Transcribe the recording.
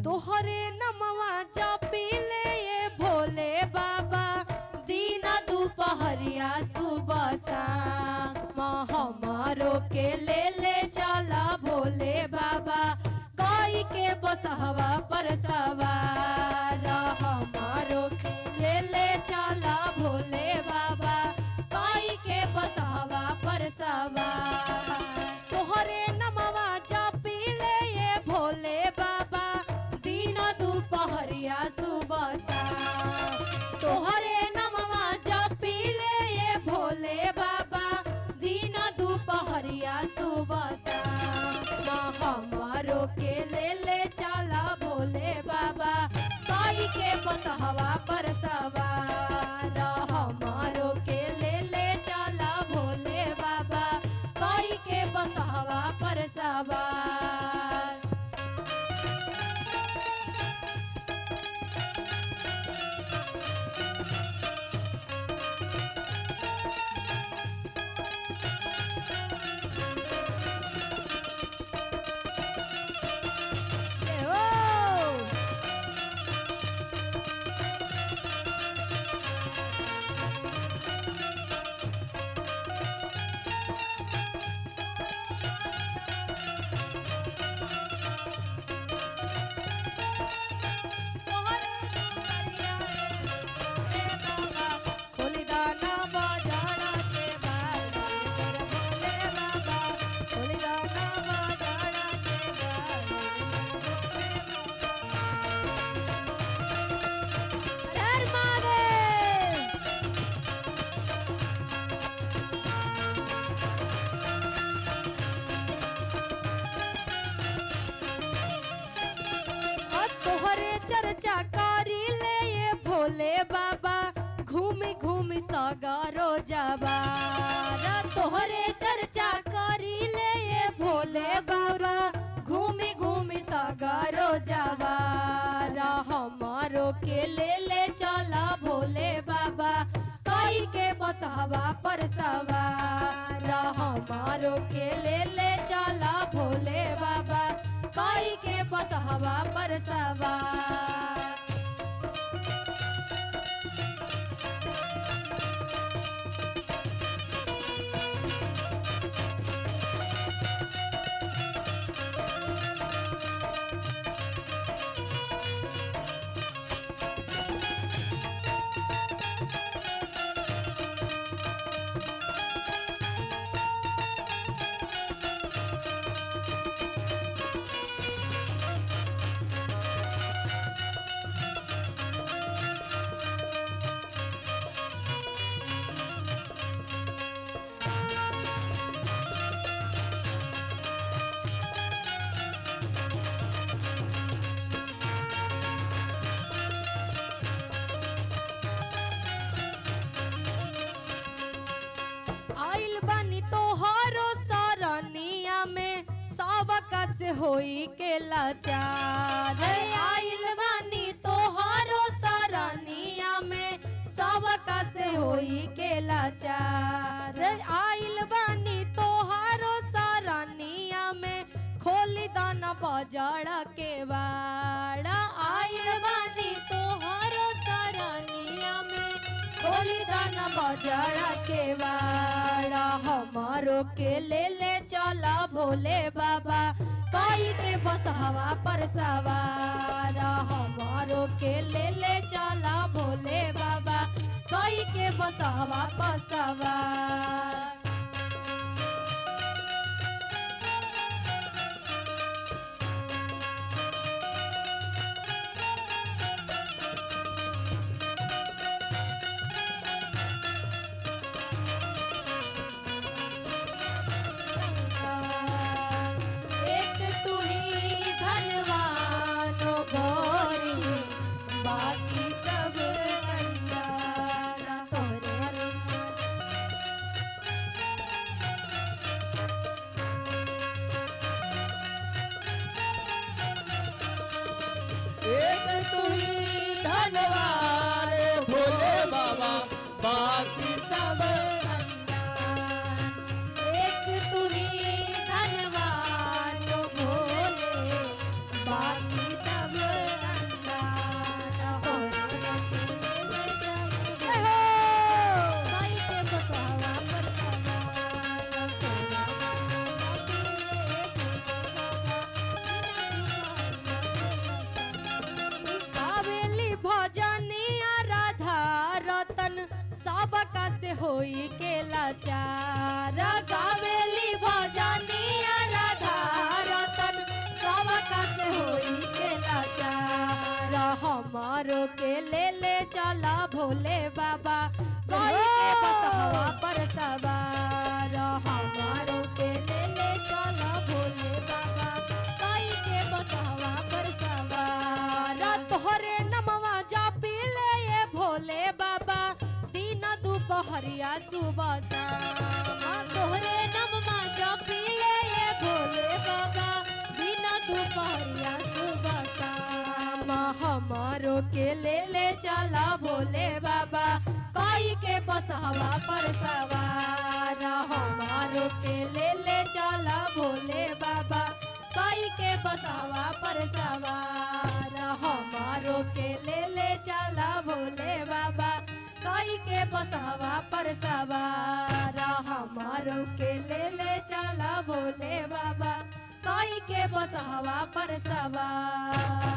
तोहरे नमवा जपिले ये भोले बाबा दीना दोपहरिया सुबह शाम हमारो के ले चला भोले बाबा कोई के बसहवा पर सवार हमारो के ले चला भोले बाबा कोई के बसहवा पर सवार तोहरे नमवा जपिले ये भोले बाबा दीना दोपहरिया सुबह शाम तोहरे नमवा जपिले ये भोले बाबा दीना दोपहरिया सुबह शाम हमारो के ले चला भोले बाबा कोई के बसहवा पर सवार हमारो के ले चला भोले बाबा कोई के बसहवा पर सवार चर्चा करी ले ये भोले बाबा घूमी घूमी सगरो जबार तोहरे चर्चा करी ले ये भोले बाबा घूमी घूमी सगरो जबार हमारो के ले चला भोले बाबा कोई के बसहवा पर सवार हमारो के ले चला भोले बाबा कोई के बसहवा पर सवार से होई के लाचार आइल बानी तोहारो सरनिया में सबका से होई के लाचार आइल बानी तोहारो सरनिया में खोली दाना बजड़ा के बाड़ा आइल बानी तोहारो सरनिया में खोली दाना बजड़ा के बाड़ा हमारो के ले चला भोले बाबा कोई के बसहवा पर सवार हमारो के ले चला भोले बाबा कोई के बसहवा पर सवार बाकी सब एक तू ही धनवान भोले बाकी सब से होई के लाचार गावेली भजनिया राधा रतन सबका से होई के लाचार हमारो के ले चला भोले बाबा कोई के बसहवा पर सवार हमारो के ले चला भोले बाबा कोई के बसहवा पर सवार तोहरे नमवा जापी ले ये भोले बाबा दिन दोपहरिया सुबह शाम तोहरे नमवा जापी ले ये भोले बाबा दिन दोपहरिया सुबह शाम हमारो के ले चला भोले बाबा कोई के बसहवा पर सवार हमारो के ले चला भोले बाबा कोई के बसहवा पर सवार हमारो के ले चला भोले बाबा कोई के बसहवा पर सवार हमारो के ले चला भोले बाबा कोई के बसहवा पर सवार।